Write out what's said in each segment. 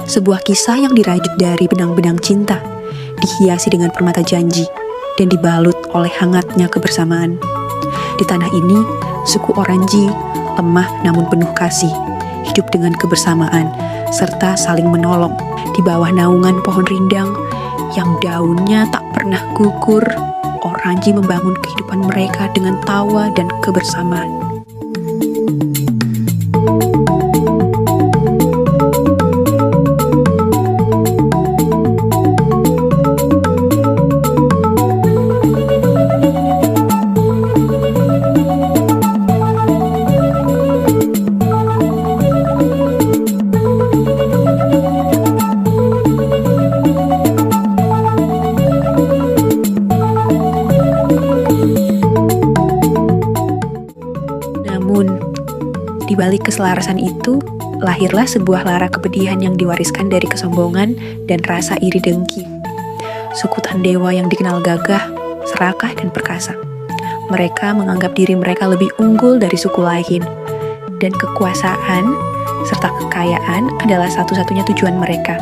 sebuah kisah yang dirajut dari benang-benang cinta, dihiasi dengan permata janji, dan dibalut oleh hangatnya kebersamaan. Di tanah ini, suku Oranji lemah namun penuh kasih, hidup dengan kebersamaan, serta saling menolong. Di bawah naungan pohon rindang yang daunnya tak pernah gugur, Oranji membangun kehidupan mereka dengan tawa dan kebersamaan. Di balik keselarasan itu, lahirlah sebuah lara kepedihan yang diwariskan dari kesombongan dan rasa iri dengki. Suku Tandewa yang dikenal gagah, serakah, dan perkasa. Mereka menganggap diri mereka lebih unggul dari suku lain, dan kekuasaan serta kekayaan adalah satu-satunya tujuan mereka,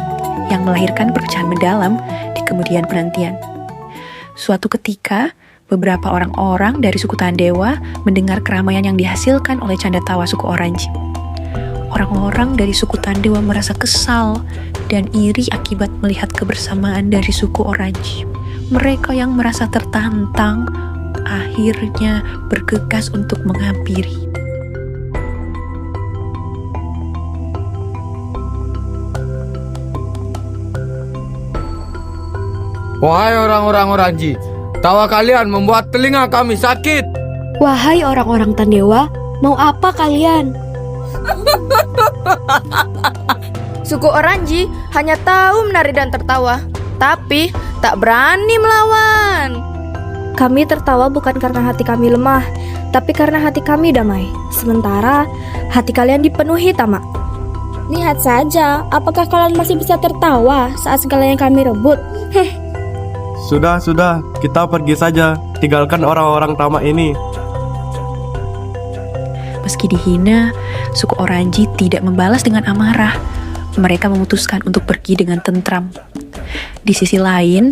yang melahirkan perpecahan mendalam di kemudian penantian. Suatu ketika, beberapa orang-orang dari suku Tandewa mendengar keramaian yang dihasilkan oleh canda tawa suku Oranji. Orang-orang dari suku Tandewa merasa kesal dan iri akibat melihat kebersamaan dari suku Oranji. Mereka yang merasa tertantang akhirnya bergegas untuk menghampiri. Wahai orang-orang Oranji, tawa kalian membuat telinga kami sakit. Wahai orang-orang Tandewa, mau apa kalian? Suku Oranji hanya tahu menari dan tertawa, tapi tak berani melawan. Kami tertawa bukan karena hati kami lemah, tapi karena hati kami damai. Sementara hati kalian dipenuhi tamak. Lihat saja, apakah kalian masih bisa tertawa saat segala yang kami rebut? Sudah, kita pergi saja. Tinggalkan orang-orang tamak ini. Meski dihina, suku Oranji tidak membalas dengan amarah. Mereka memutuskan untuk pergi dengan tentram. Di sisi lain,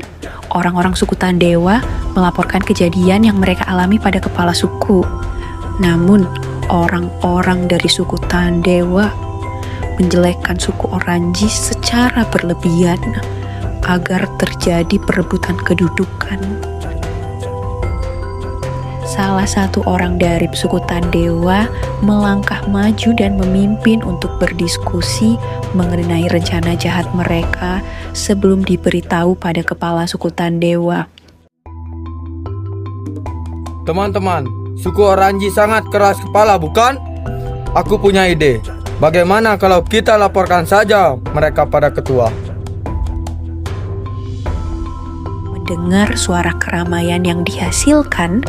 orang-orang suku Tandewa melaporkan kejadian yang mereka alami pada kepala suku. Namun, orang-orang dari suku Tandewa menjelekkan suku Oranji secara berlebihan agar terjadi perebutan kedudukan. Salah satu orang dari suku Tandewa melangkah maju dan memimpin untuk berdiskusi mengenai rencana jahat mereka sebelum diberitahu pada kepala suku Tandewa. Teman-teman, suku Oranji sangat keras kepala, bukan? Aku punya ide. Bagaimana kalau kita laporkan saja mereka pada ketua? Mendengar suara keramaian yang dihasilkan,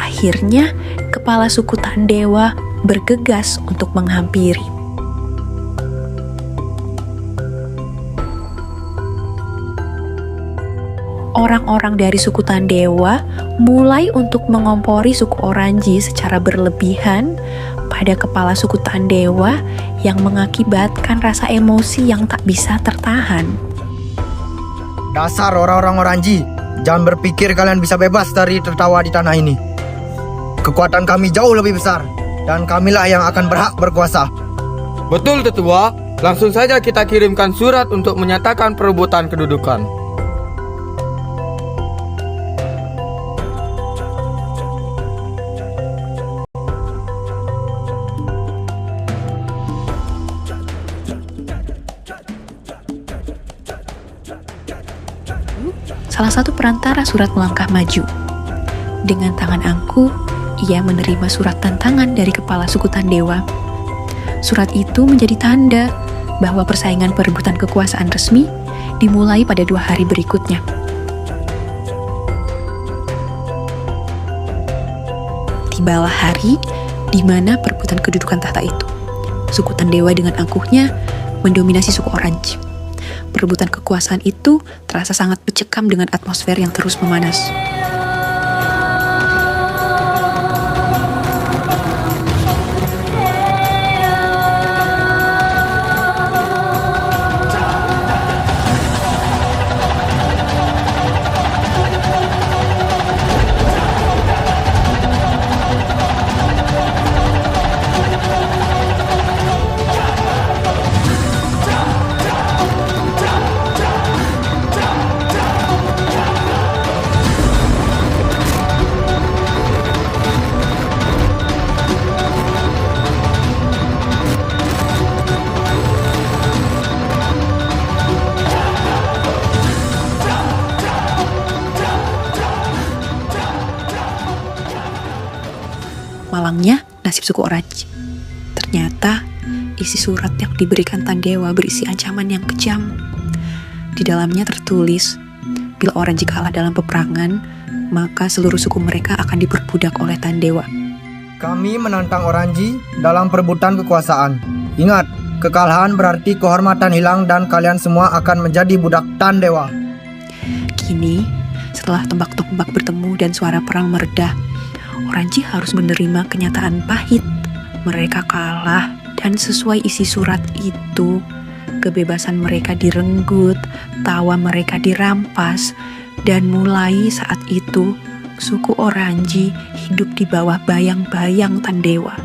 akhirnya kepala suku Tandewa bergegas untuk menghampiri. Orang-orang dari suku Tandewa mulai untuk mengompori suku Oranji secara berlebihan pada kepala suku Tandewa yang mengakibatkan rasa emosi yang tak bisa tertahan. Dasar orang-orang Oranji, jangan berpikir kalian bisa bebas dari tertawa di tanah ini. Kekuatan kami jauh lebih besar, dan kamilah yang akan berhak berkuasa. Betul, tetua. Langsung saja kita kirimkan surat untuk menyatakan perebutan kedudukan. Salah satu perantara surat melangkah maju. Dengan tangan angkuh, ia menerima surat tantangan dari kepala suku Tandewa. Surat itu menjadi tanda bahwa persaingan perebutan kekuasaan resmi dimulai pada 2 hari berikutnya. Tibalah hari di mana perebutan kedudukan tahta itu. Suku Tandewa dengan angkuhnya mendominasi suku Oranji. Perebutan kekuasaan itu terasa sangat mencekam dengan atmosfer yang terus memanas. nasib suku Oranji. Ternyata isi surat yang diberikan Tandewa berisi ancaman yang kejam. Di dalamnya tertulis, bila Oranji kalah dalam peperangan, maka seluruh suku mereka akan diperbudak oleh Tandewa. Kami menantang Oranji dalam perebutan kekuasaan. Ingat, kekalahan berarti kehormatan hilang dan kalian semua akan menjadi budak Tandewa. Kini, setelah tembak-tombak bertemu dan suara perang meredah, Oranji harus menerima kenyataan pahit. Mereka kalah dan sesuai isi surat itu, kebebasan mereka direnggut, tawa mereka dirampas, dan mulai saat itu, suku Oranji hidup di bawah bayang-bayang Tandewa.